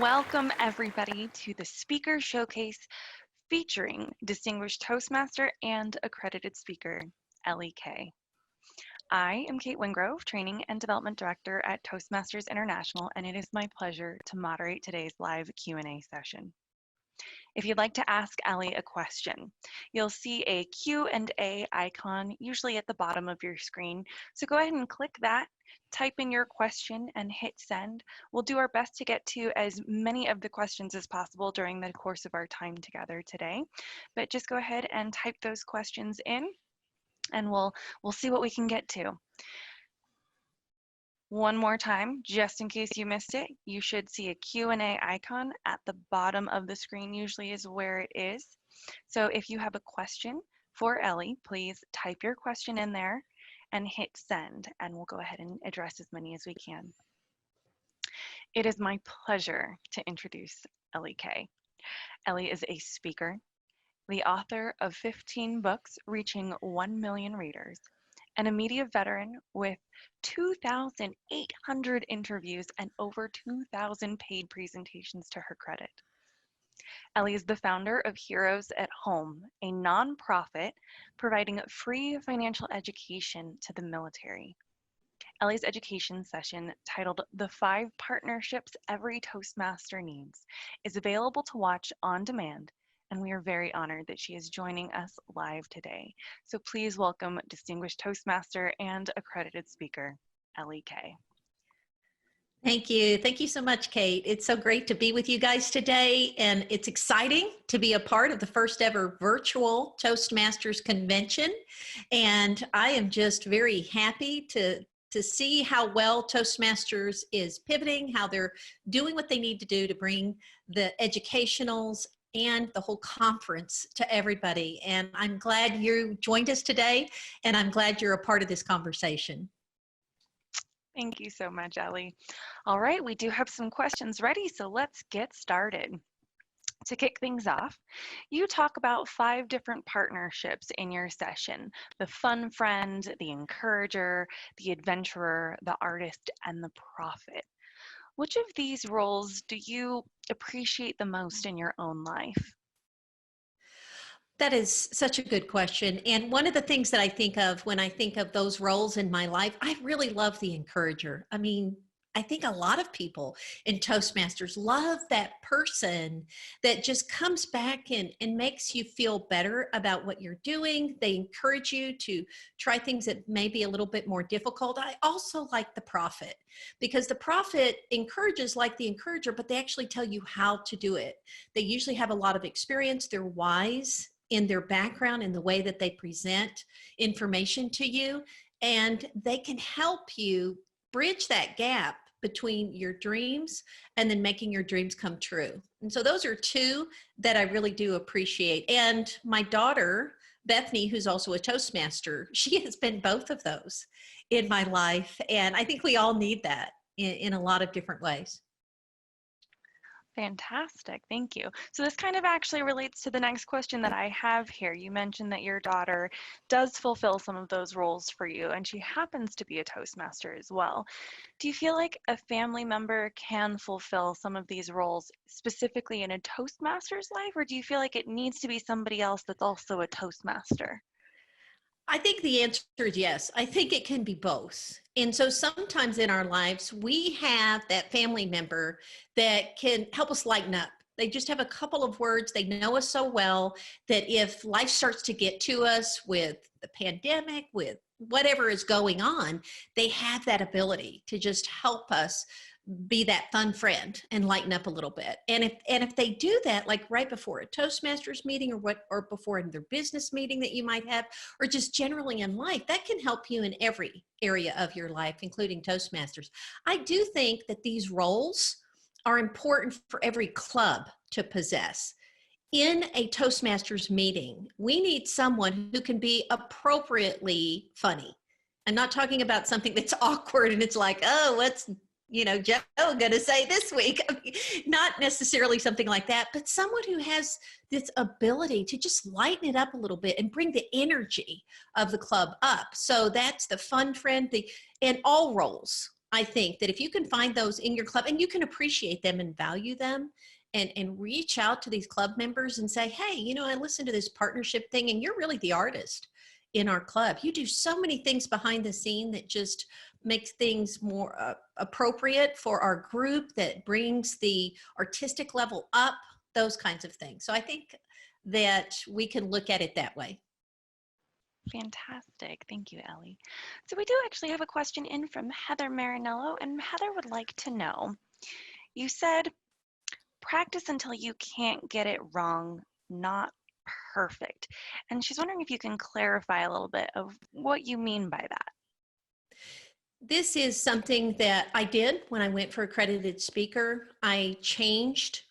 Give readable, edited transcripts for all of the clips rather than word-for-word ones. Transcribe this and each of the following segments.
Welcome, everybody, to the Speaker Showcase featuring Distinguished Toastmaster and accredited speaker, Ellie Kay. I am Kate Wingrove, Training and Development Director at Toastmasters International, and it is my pleasure to moderate today's live Q&A session. If you'd like to ask Ellie a question, you'll see a Q&A icon usually at the bottom of your screen. So go ahead and click that, type in your question and hit send. We'll do our best to get to as many of the questions as possible during the course of our time together today. But just go ahead and type those questions in and we'll see what we can get to. One more time, just in case you missed it, you should see a Q&A icon at the bottom of the screen, usually is where it is. So if you have a question for Ellie, please type your question in there and hit send, and we'll go ahead and address as many as we can. It is my pleasure to introduce Ellie Kay. Ellie is a speaker, the author of 15 books reaching 1 million readers, and a media veteran with 2,800 interviews and over 2,000 paid presentations to her credit. Ellie is the founder of Heroes at Home, a nonprofit providing free financial education to the military. Ellie's education session, titled The 5 Partnerships Every Toastmaster Needs, is available to watch on demand, and we are very honored that she is joining us live today. So please welcome Distinguished Toastmaster and accredited speaker, Ellie Kay. Thank you. Thank you so much, Kate. It's so great to be with you guys today, and it's exciting to be a part of the first ever virtual Toastmasters convention. And I am just very happy to see how well Toastmasters is pivoting, how they're doing what they need to do to bring the educationals and the whole conference to everybody. And I'm glad you joined us today, and I'm glad you're a part of this conversation. Thank you so much, Ellie. All right, we do have some questions ready, so let's get started. To kick things off, you talk about 5 different partnerships in your session: the fun friend, the encourager, the adventurer, the artist, and the prophet. Which of these roles do you appreciate the most in your own life? That is such a good question. And one of the things that I think of when I think of those roles in my life, I really love the encourager. I mean, I think a lot of people in Toastmasters love that person that just comes back and makes you feel better about what you're doing. They encourage you to try things that may be a little bit more difficult. I also like the prophet, because the prophet encourages like the encourager, but they actually tell you how to do it. They usually have a lot of experience. They're wise in their background, in the way that they present information to you, and they can help you bridge that gap between your dreams and then making your dreams come true. And so those are 2 that I really do appreciate. And my daughter, Bethany, who's also a Toastmaster, she has been both of those in my life. And I think we all need that in a lot of different ways. Fantastic, thank you. So this kind of actually relates to the next question that I have here. You mentioned that your daughter does fulfill some of those roles for you, and she happens to be a Toastmaster as well. Do you feel like a family member can fulfill some of these roles specifically in a Toastmaster's life, or do you feel like it needs to be somebody else that's also a Toastmaster? I think the answer is yes. I think it can be both. And so sometimes in our lives, we have that family member that can help us lighten up. They just have a couple of words. They know us so well that if life starts to get to us with the pandemic, with whatever is going on, they have that ability to just help us be that fun friend and lighten up a little bit. And if they do that, like right before a Toastmasters meeting or before another business meeting that you might have, or just generally in life, that can help you in every area of your life, including Toastmasters. I do think that these roles are important for every club to possess. In a Toastmasters meeting, we need someone who can be appropriately funny. I'm not talking about something that's awkward and it's like, oh, what's Joe gonna say this week? Not necessarily something like that, but someone who has this ability to just lighten it up a little bit and bring the energy of the club up. So that's the fun friend, and all roles I think that if you can find those in your club and you can appreciate them and value them and reach out to these club members and say, hey, you know, I listened to this partnership thing and you're really the artist in our club. You do so many things behind the scene that just makes things more appropriate for our group, that brings the artistic level up, those kinds of things. So I think that we can look at it that way. Fantastic. Thank you, Ellie. So we do actually have a question in from Heather Marinello, and Heather would like to know, you said practice until you can't get it wrong, not perfect. And she's wondering if you can clarify a little bit of what you mean by that. This is something that I did when I went for accredited speaker. I changed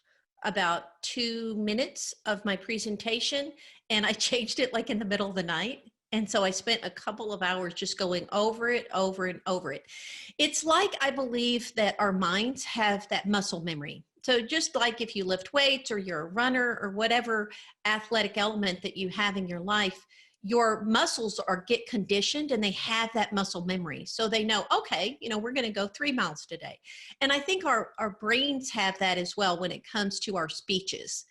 about 2 minutes of my presentation, and I changed it like in the middle of the night. And so I spent a couple of hours just going over it, over and over it. It's like I believe that our minds have that muscle memory. So just like if you lift weights or you're a runner or whatever athletic element that you have in your life, your muscles get conditioned and they have that muscle memory. So they know, okay, you know, we're going to go 3 miles today. And I think our brains have that as well when it comes to our speeches.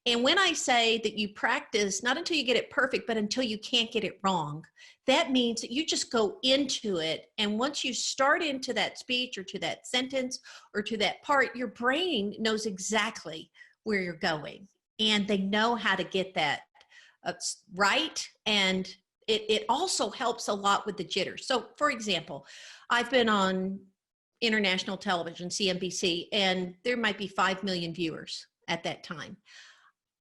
And when I say that you practice, not until you get it perfect, but until you can't get it wrong, that means that you just go into it. And once you start into that speech or to that sentence or to that part, your brain knows exactly where you're going. And they know how to get that right. And it also helps a lot with the jitters. So for example, I've been on international television, CNBC, and there might be 5 million viewers at that time.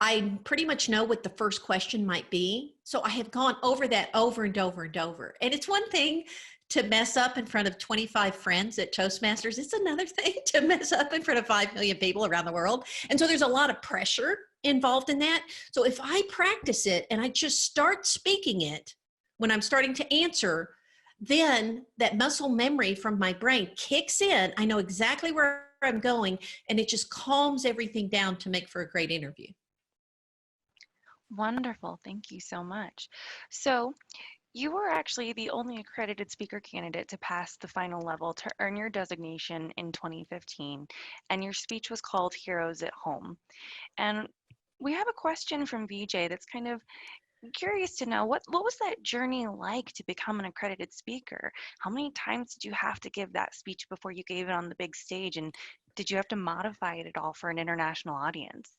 I pretty much know what the first question might be. So I have gone over that over and over and over. And it's one thing to mess up in front of 25 friends at Toastmasters. It's another thing to mess up in front of 5 million people around the world. And so there's a lot of pressure involved in that. So if I practice it and I just start speaking it when I'm starting to answer, then that muscle memory from my brain kicks in. I know exactly where I'm going, and it just calms everything down to make for a great interview. Wonderful. Thank you so much. So you were actually the only accredited speaker candidate to pass the final level to earn your designation in 2015, and your speech was called Heroes at Home. And we have a question from VJ that's kind of curious to know what was that journey like to become an accredited speaker? How many times did you have to give that speech before you gave it on the big stage? And did you have to modify it at all for an international audience?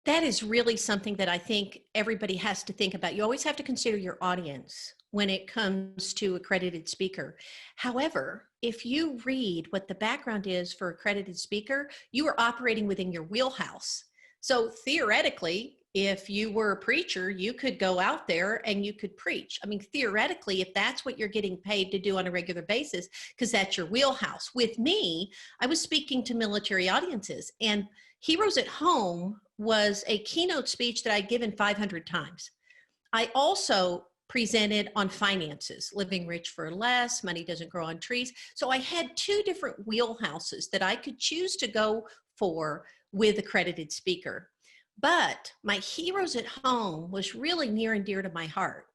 That is really something that I think everybody has to think about. You always have to consider your audience when it comes to accredited speaker. However, if you read what the background is for accredited speaker, you are operating within your wheelhouse. So theoretically, if you were a preacher, you could go out there and you could preach. I mean, theoretically, if that's what you're getting paid to do on a regular basis, because that's your wheelhouse. With me, I was speaking to military audiences, and Heroes at Home was a keynote speech that I'd given 500 times. I also presented on finances, living rich for less, money doesn't grow on trees. So I had 2 different wheelhouses that I could choose to go for with accredited speaker. But my Heroes at Home was really near and dear to my heart.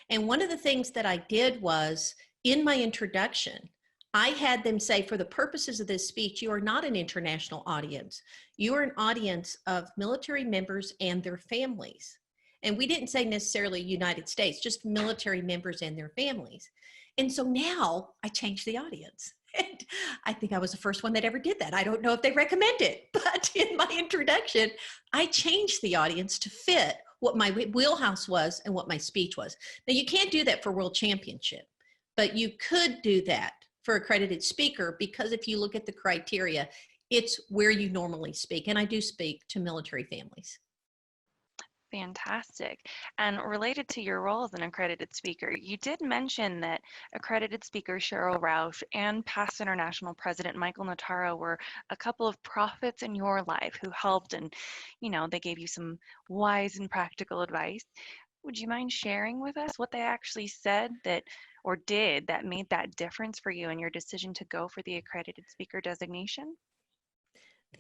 And one of the things that I did was in my introduction, I had them say, for the purposes of this speech, you are not an international audience. You are an audience of military members and their families. And we didn't say necessarily United States, just military members and their families. And so now I changed the audience. And I think I was the first one that ever did that. I don't know if they recommend it, but in my introduction, I changed the audience to fit what my wheelhouse was and what my speech was. Now, you can't do that for World Championship, but you could do that for accredited speaker, because if you look at the criteria, it's where you normally speak. And I do speak to military families. Fantastic. And related to your role as an accredited speaker, you did mention that accredited speaker Cheryl Rausch and past international president Michael Notaro were a couple of prophets in your life who helped, and, you know, they gave you some wise and practical advice. Would you mind sharing with us what they actually said that or did that made that difference for you in your decision to go for the accredited speaker designation?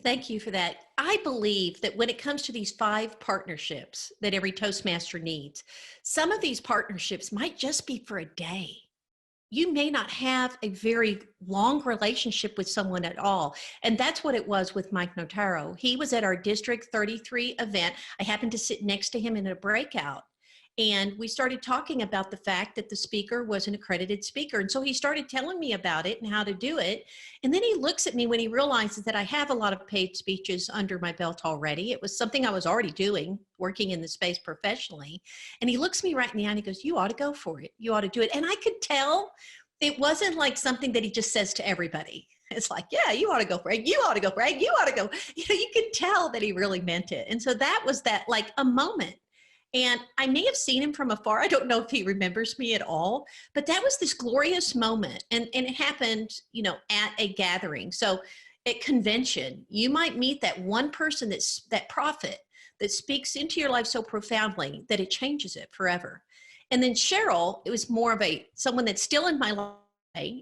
Thank you for that. I believe that when it comes to these 5 partnerships that every Toastmaster needs, some of these partnerships might just be for a day. you may not have a very long relationship with someone at all. And that's what it was with Mike Notaro. He was at our District 33 event. I happened to sit next to him in a breakout. And we started talking about the fact that the speaker was an accredited speaker. And so he started telling me about it and how to do it. And then he looks at me when he realizes that I have a lot of paid speeches under my belt already. It was something I was already doing, working in the space professionally. And he looks me right in the eye and he goes, you ought to go for it. You ought to do it. And I could tell it wasn't like something that he just says to everybody. It's like, yeah, you ought to go for it. You ought to go for it. You ought to go. You could tell that he really meant it. And so that was that, like, a moment. And I may have seen him from afar. I don't know if he remembers me at all, but that was this glorious moment. And it happened, at a gathering. So at convention, you might meet that one person that prophet that speaks into your life so profoundly that it changes it forever. And then Cheryl, it was more of someone that's still in my life.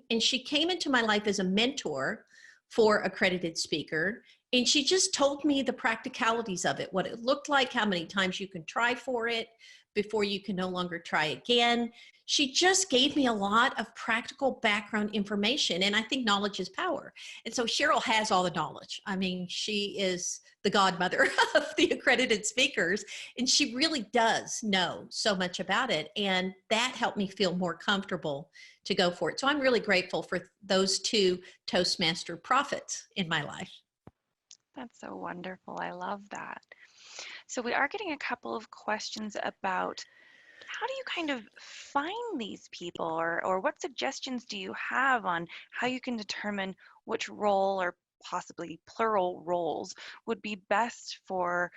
And she came into my life as a mentor for accredited speaker. And she just told me the practicalities of it, what it looked like, how many times you can try for it before you can no longer try again. She just gave me a lot of practical background information. And I think knowledge is power. And so Cheryl has all the knowledge. I mean, she is the godmother of the accredited speakers, and she really does know so much about it. And that helped me feel more comfortable to go for it. So I'm really grateful for those two Toastmaster prophets in my life. That's so wonderful. I love that. So we are getting a couple of questions about how do you kind of find these people, or what suggestions do you have on how you can determine which role or possibly plural roles would be best for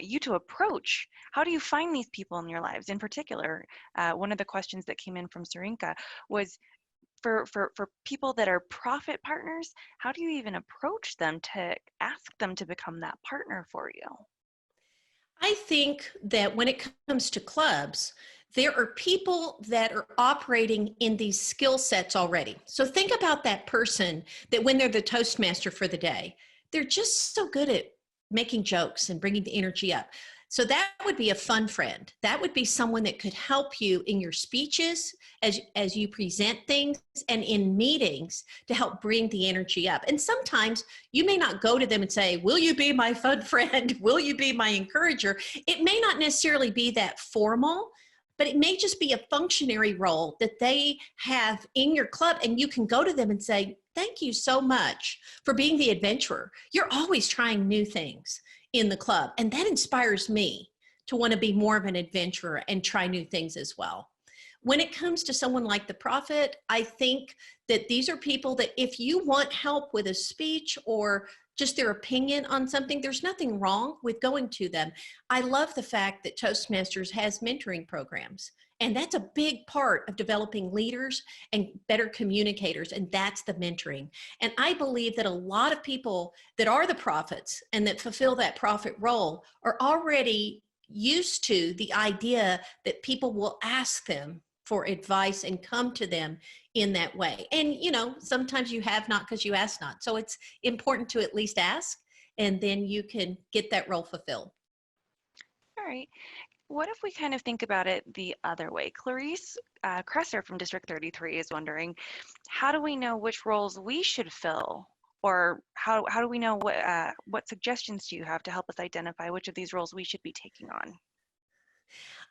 you to approach? How do you find these people in your lives? In particular, one of the questions that came in from Sarinka was, for people that are profit partners, how do you even approach them to ask them to become that partner for you? I think that when it comes to clubs, there are people that are operating in these skill sets already. So think about that person that when they're the Toastmaster for the day, they're just so good at making jokes and bringing the energy up. So that would be a fun friend. That would be someone that could help you in your speeches as you present things and in meetings to help bring the energy up. And sometimes you may not go to them and say, will you be my fun friend? Will you be my encourager? It may not necessarily be that formal, but it may just be a functionary role that they have in your club. And you can go to them and say, thank you so much for being the adventurer. You're always trying new things in the club. And that inspires me to want to be more of an adventurer and try new things as well. When it comes to someone like the prophet, I think that these are people that if you want help with a speech or just their opinion on something, there's nothing wrong with going to them. I love the fact that Toastmasters has mentoring programs. And that's a big part of developing leaders and better communicators. And that's the mentoring. And I believe that a lot of people that are the prophets and that fulfill that prophet role are already used to the idea that people will ask them for advice and come to them in that way. And, sometimes you have not because you ask not. So it's important to at least ask, and then you can get that role fulfilled. All right. What if we kind of think about it the other way? Clarice Kresser from District 33 is wondering, how do we know which roles we should fill? Or how do we know what suggestions do you have to help us identify which of these roles we should be taking on?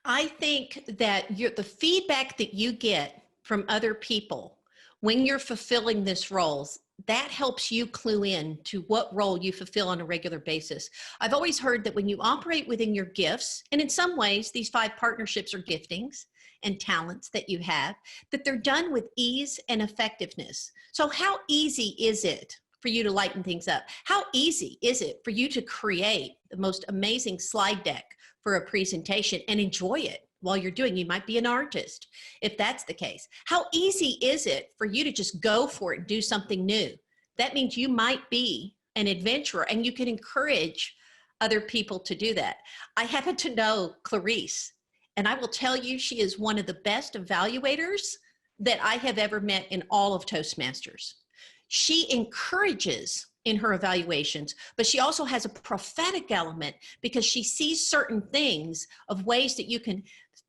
I think that the feedback that you get from other people when you're fulfilling this roles, that helps you clue in to what role you fulfill on a regular basis. I've always heard that when you operate within your gifts, and in some ways, these 5 partnerships are giftings and talents that you have, that they're done with ease and effectiveness. So how easy is it for you to lighten things up? How easy is it for you to create the most amazing slide deck for a presentation and enjoy it while you're doing? You might be an artist if that's the case. How easy is it for you to just go for it and do something new? That means you might be an adventurer and you can encourage other people to do that. I happen to know Clarice, and I will tell you she is one of the best evaluators that I have ever met in all of Toastmasters. She encourages in her evaluations, but she also has a prophetic element because she sees certain things of ways that you can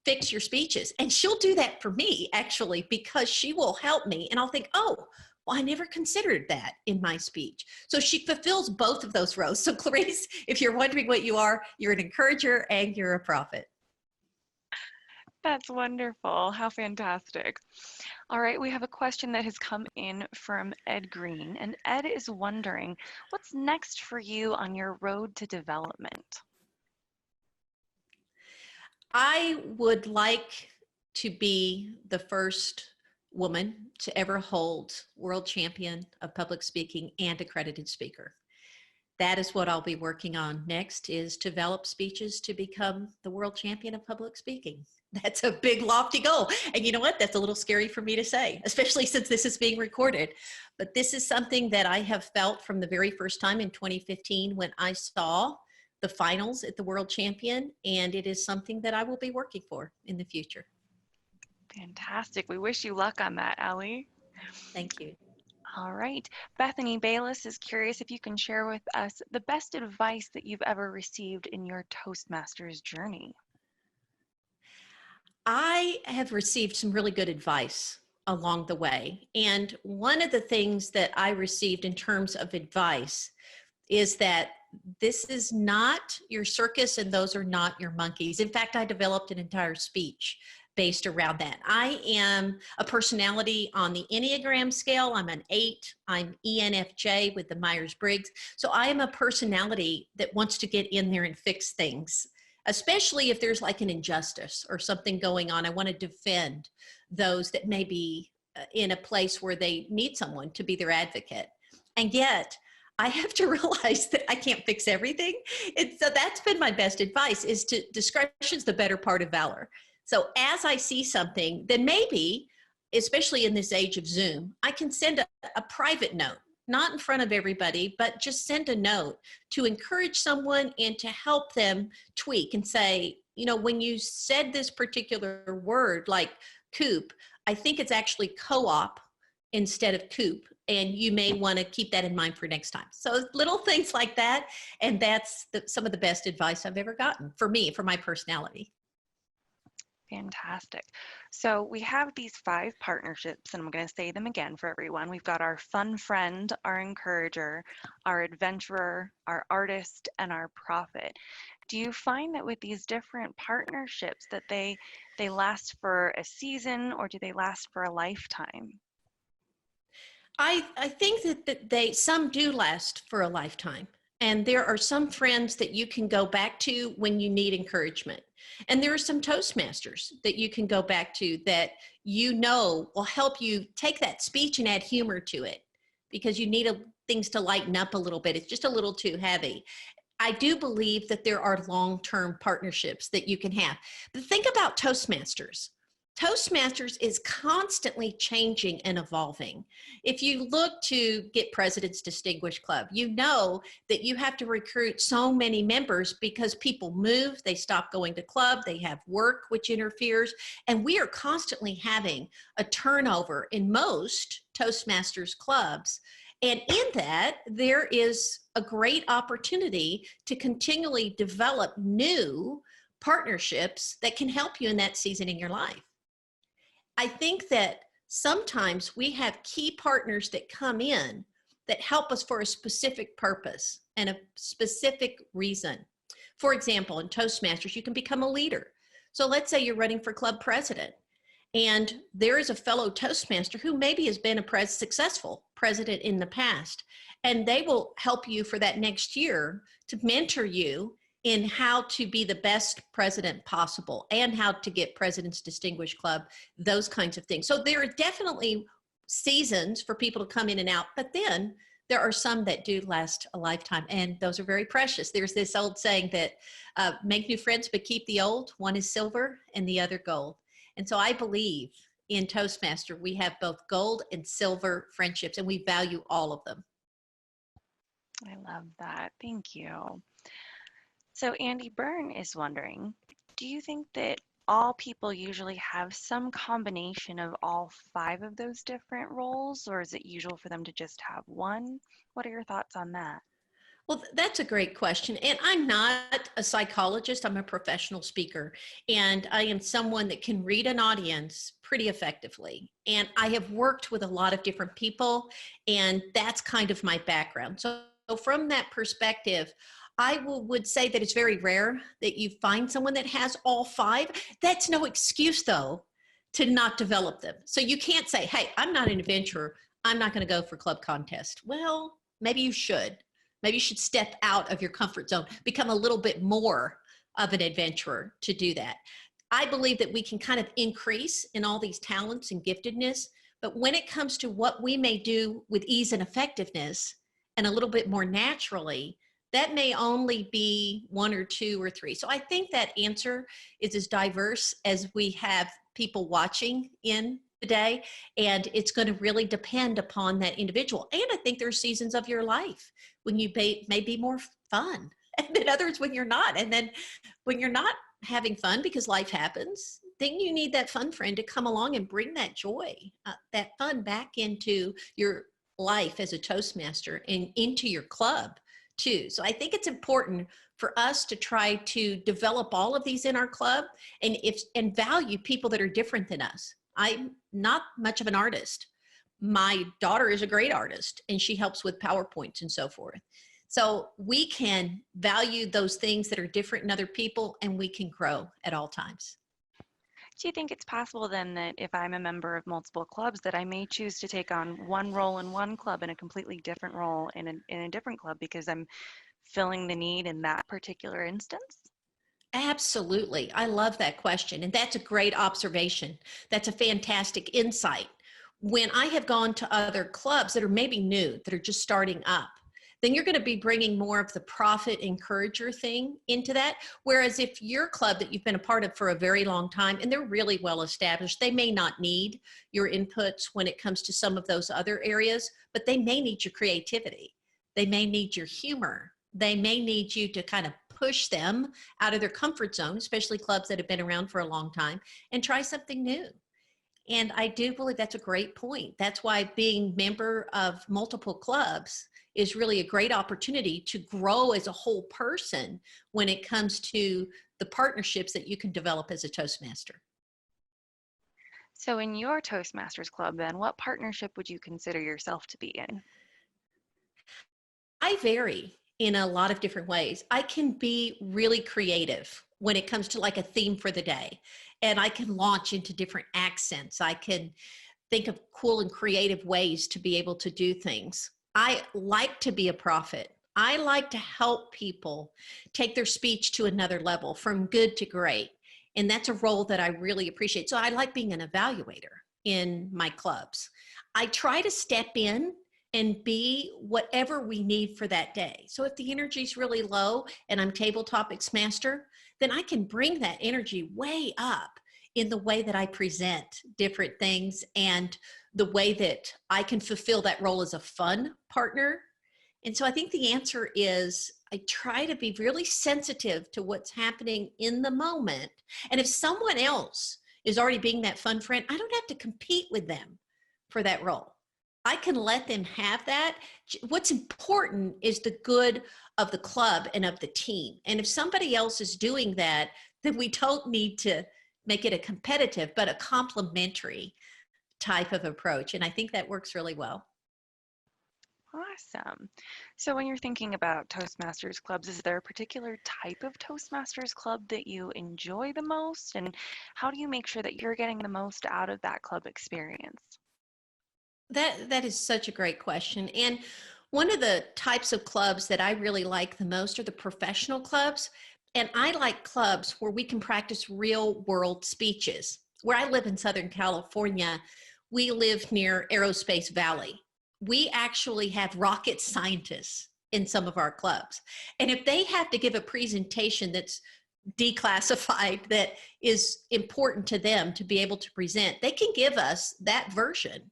fix your speeches. And she'll do that for me, actually, because she will help me. And I'll think, oh, well, I never considered that in my speech. So she fulfills both of those roles. So Clarice, if you're wondering what you are, you're an encourager and you're a prophet. That's wonderful. How fantastic. All right, we have a question that has come in from Ed Green, and Ed is wondering, what's next for you on your road to development? I would like to be the first woman to ever hold world champion of public speaking and accredited speaker. That is what I'll be working on next, is to develop speeches to become the world champion of public speaking. That's a big lofty goal. And you know what? That's a little scary for me to say, especially since this is being recorded. But this is something that I have felt from the very first time in 2015 when I saw the finals at the World Champion, and it is something that I will be working for in the future. Fantastic. We wish you luck on that, Ellie. Thank you. All right. Bethany Bayless is curious if you can share with us the best advice that you've ever received in your Toastmasters journey. I have received some really good advice along the way. And one of the things that I received in terms of advice is that this is not your circus and those are not your monkeys. In fact, I developed an entire speech based around that. I am a personality on the Enneagram scale. I'm an 8. I'm ENFJ with the Myers-Briggs. So I am a personality that wants to get in there and fix things, especially if there's like an injustice or something going on. I want to defend those that may be in a place where they need someone to be their advocate. And yet, I have to realize that I can't fix everything. And so that's been my best advice, is to discretion's the better part of valor. So as I see something, then maybe, especially in this age of Zoom, I can send a private note, not in front of everybody, but just send a note to encourage someone and to help them tweak and say, you know, when you said this particular word like coop, I think it's actually co-op instead of coop. And you may want to keep that in mind for next time. So little things like that. And that's some of the best advice I've ever gotten for me, for my personality. Fantastic. So we have these 5 partnerships, and I'm going to say them again for everyone. We've got our fun friend, our encourager, our adventurer, our artist, and our prophet. Do you find that with these different partnerships that they last for a season, or do they last for a lifetime? I think that some do last for a lifetime. And there are some friends that you can go back to when you need encouragement. And there are some Toastmasters that you can go back to that you know will help you take that speech and add humor to it, because you need things to lighten up a little bit. It's just a little too heavy. I do believe that there are long-term partnerships that you can have. But think about Toastmasters. Toastmasters is constantly changing and evolving. If you look to get President's Distinguished Club, you know that you have to recruit so many members because people move, they stop going to club, they have work which interferes, and we are constantly having a turnover in most Toastmasters clubs. And in that, there is a great opportunity to continually develop new partnerships that can help you in that season in your life. I think that sometimes we have key partners that come in that help us for a specific purpose and a specific reason. For example, in Toastmasters, you can become a leader. So let's say you're running for club president, and there is a fellow Toastmaster who maybe has been a successful president in the past, and they will help you for that next year to mentor you in how to be the best president possible and how to get President's Distinguished Club, those kinds of things. So there are definitely seasons for people to come in and out, but then there are some that do last a lifetime, and those are very precious. There's this old saying that make new friends but keep the old. One is silver and the other gold. And so I believe in Toastmaster, we have both gold and silver friendships, and we value all of them. I love that. Thank you. So Andy Byrne is wondering, do you think that all people usually have some combination of all 5 of those different roles, or is it usual for them to just have one? What are your thoughts on that? Well, that's a great question. And I'm not a psychologist, I'm a professional speaker. And I am someone that can read an audience pretty effectively. And I have worked with a lot of different people, and that's kind of my background. So, from that perspective, would say that it's very rare that you find someone that has all five. That's no excuse, though, to not develop them. So you can't say, hey, I'm not an adventurer, I'm not going to go for club contest. Well, maybe you should. Maybe you should step out of your comfort zone, become a little bit more of an adventurer to do that. I believe that we can kind of increase in all these talents and giftedness, but when it comes to what we may do with ease and effectiveness and a little bit more naturally, that may only be one or two or three. So I think that answer is as diverse as we have people watching in today, and it's going to really depend upon that individual. And I think there's seasons of your life when you may be more fun, and then others when you're not. And then when you're not having fun because life happens, then you need that fun friend to come along and bring that joy, that fun back into your life as a Toastmaster and into your club too. So I think it's important for us to try to develop all of these in our club, and value people that are different than us. I'm not much of an artist. My daughter is a great artist, and she helps with PowerPoints and so forth. So we can value those things that are different in other people, and we can grow at all times. Do you think it's possible then that if I'm a member of multiple clubs that I may choose to take on one role in one club and a completely different role in a different club because I'm filling the need in that particular instance? Absolutely. I love that question. And that's a great observation. That's a fantastic insight. When I have gone to other clubs that are maybe new, that are just starting up, then you're going to be bringing more of the profit encourager thing into that. Whereas if your club that you've been a part of for a very long time and they're really well established, they may not need your inputs when it comes to some of those other areas, but they may need your creativity. They may need your humor. They may need you to kind of push them out of their comfort zone, especially clubs that have been around for a long time, and try something new. And I do believe that's a great point. That's why being member of multiple clubs is really a great opportunity to grow as a whole person when it comes to the partnerships that you can develop as a Toastmaster. So in your Toastmasters club, then, what partnership would you consider yourself to be in? I vary in a lot of different ways. I can be really creative when it comes to like a theme for the day, and I can launch into different accents. I can think of cool and creative ways to be able to do things. I like to be a prophet. I like to help people take their speech to another level from good to great. And that's a role that I really appreciate. So I like being an evaluator in my clubs. I try to step in and be whatever we need for that day. So if the energy is really low and I'm table topics master, then I can bring that energy way up in the way that I present different things and the way that I can fulfill that role as a fun partner. And so I think the answer is I try to be really sensitive to what's happening in the moment. And if someone else is already being that fun friend, I don't have to compete with them for that role. I can let them have that. What's important is the good of the club and of the team. And if somebody else is doing that, then we don't need to make it a competitive, but a complementary type of approach. And I think that works really well. Awesome. So when you're thinking about Toastmasters clubs, is there a particular type of Toastmasters club that you enjoy the most? And how do you make sure that you're getting the most out of that club experience? That is such a great question. And one of the types of clubs that I really like the most are the professional clubs. And I like clubs where we can practice real world speeches. Where I live in Southern California, we live near Aerospace Valley. We actually have rocket scientists in some of our clubs. And if they have to give a presentation that's declassified, that is important to them to be able to present, they can give us that version.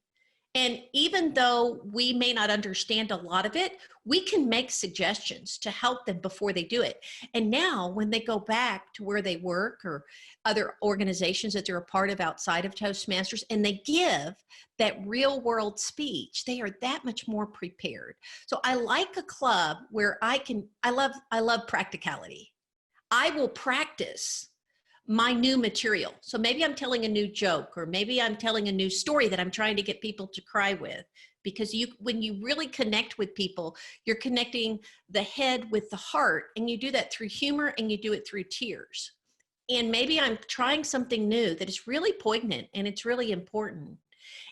And even though we may not understand a lot of it, we can make suggestions to help them before they do it. And now when they go back to where they work or other organizations that they're a part of outside of Toastmasters, and they give that real world speech, they are that much more prepared. So I like a club where I love practicality. I will practice my new material. So maybe I'm telling a new joke, or maybe I'm telling a new story that I'm trying to get people to cry with. Because when you really connect with people, you're connecting the head with the heart, and you do that through humor and you do it through tears. And maybe I'm trying something new that is really poignant and it's really important.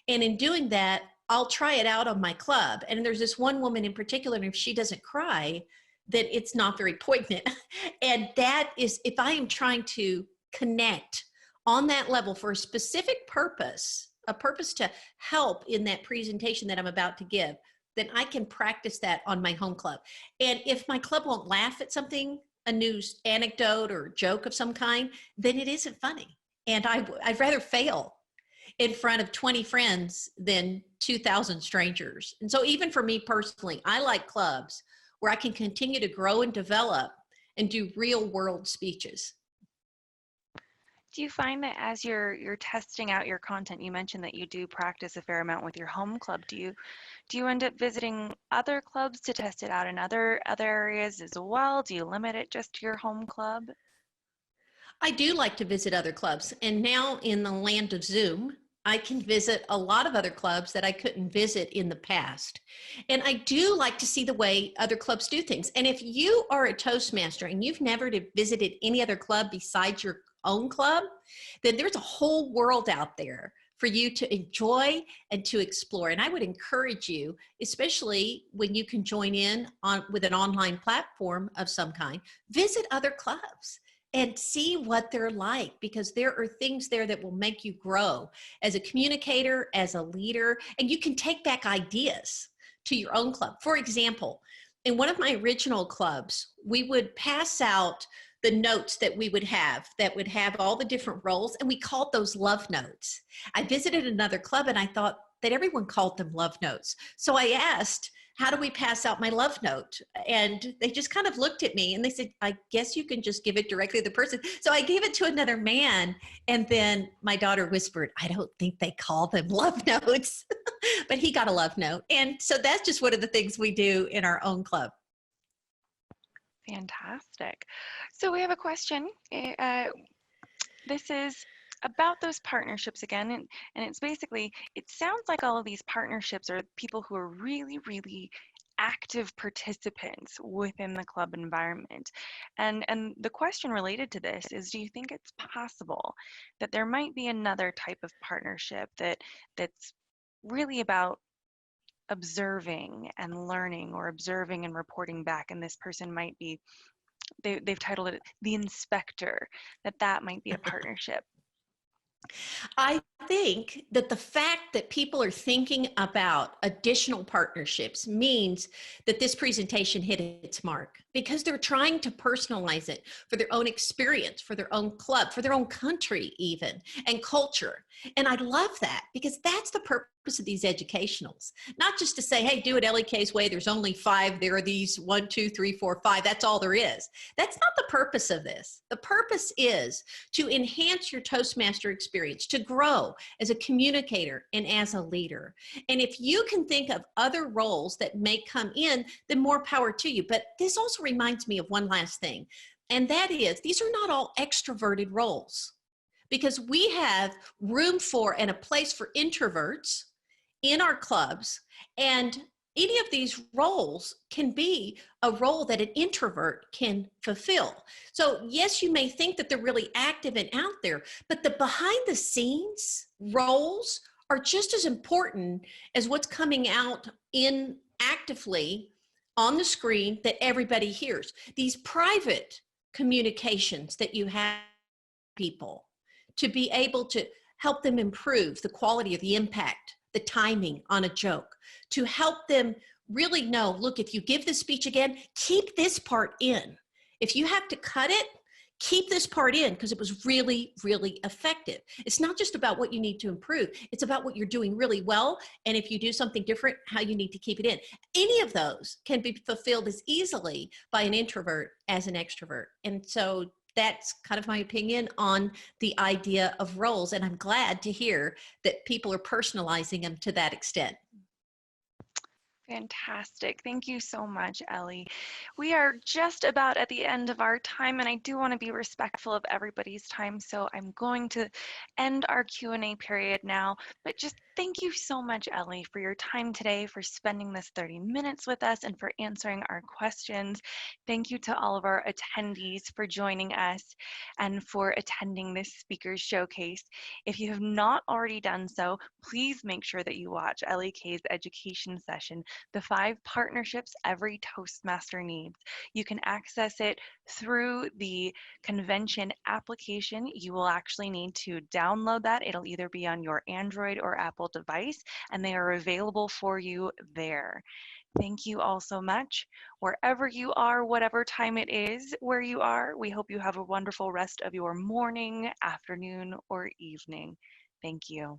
And in doing that, I'll try it out on my club. And there's this one woman in particular, and if she doesn't cry, then it's not very poignant. And that is, if I am trying to connect on that level for a specific purpose, a purpose to help in that presentation that I'm about to give, then I can practice that on my home club. And if my club won't laugh at something, a new anecdote or joke of some kind, then it isn't funny. And I'd rather fail in front of 20 friends than 2,000 strangers. And so even for me personally, I like clubs where I can continue to grow and develop and do real world speeches. Do you find that as you're testing out your content, you mentioned that you do practice a fair amount with your home club. Do you end up visiting other clubs to test it out in other areas as well? Do you limit it just to your home club? I do like to visit other clubs. And now in the land of Zoom, I can visit a lot of other clubs that I couldn't visit in the past. And I do like to see the way other clubs do things. And if you are a Toastmaster and you've never visited any other club besides your own club, then there's a whole world out there for you to enjoy and to explore. And I would encourage you, especially when you can join in with an online platform of some kind, visit other clubs and see what they're like, because there are things there that will make you grow as a communicator, as a leader, and you can take back ideas to your own club. For example, in one of my original clubs, we would pass out the notes that we would have all the different roles, and we called those love notes. I visited another club and I thought that everyone called them love notes. So I asked, how do we pass out my love note? And they just kind of looked at me and they said, I guess you can just give it directly to the person. So I gave it to another man. And then my daughter whispered, I don't think they call them love notes, but he got a love note. And so that's just one of the things we do in our own club. Fantastic. So we have a question. This is about those partnerships again, and it's basically, it sounds like all of these partnerships are people who are really, really active participants within the club environment. And the question related to this is, do you think it's possible that there might be another type of partnership that's really about observing and learning, or observing and reporting back, and this person might be, they've titled it the inspector, that might be a partnership? I think that the fact that people are thinking about additional partnerships means that this presentation hit its mark, because they're trying to personalize it for their own experience, for their own club, for their own country even, and culture. And I love that, because that's the purpose of these educationals. Not just to say, hey, do it Ellie K's way. There's only 5. There are these 1, 2, 3, 4, 5. That's all there is. That's not the purpose of this. The purpose is to enhance your Toastmaster experience, to grow as a communicator and as a leader. And if you can think of other roles that may come in, then more power to you. But this also reminds me of one last thing. And that is, these are not all extroverted roles, because we have room for and a place for introverts in our clubs. And any of these roles can be a role that an introvert can fulfill. So yes, you may think that they're really active and out there, but the behind the scenes roles are just as important as what's coming out in actively on the screen that everybody hears. These private communications that you have with people, to be able to help them improve the quality of the impact, the timing on a joke, to help them really know, look, if you give the speech again, keep this part in. If you have to cut it, keep this part in because it was really, really effective. It's not just about what you need to improve. It's about what you're doing really well. And if you do something different, how you need to keep it in. Any of those can be fulfilled as easily by an introvert as an extrovert. And so that's kind of my opinion on the idea of roles. And I'm glad to hear that people are personalizing them to that extent. Fantastic. Thank you so much, Ellie. We are just about at the end of our time, and I do want to be respectful of everybody's time, so I'm going to end our Q&A period now. But just thank you so much, Ellie, for your time today, for spending this 30 minutes with us, and for answering our questions. Thank you to all of our attendees for joining us and for attending this speaker showcase. If you have not already done so, please make sure that you watch Ellie K's education session, The 5 Partnerships Every Toastmaster Needs. You can access it through the convention application. You will actually need to download that. It'll either be on your Android or Apple device, and they are available for you there. Thank you all so much. Wherever you are, whatever time it is where you are, we hope you have a wonderful rest of your morning, afternoon, or evening. Thank you.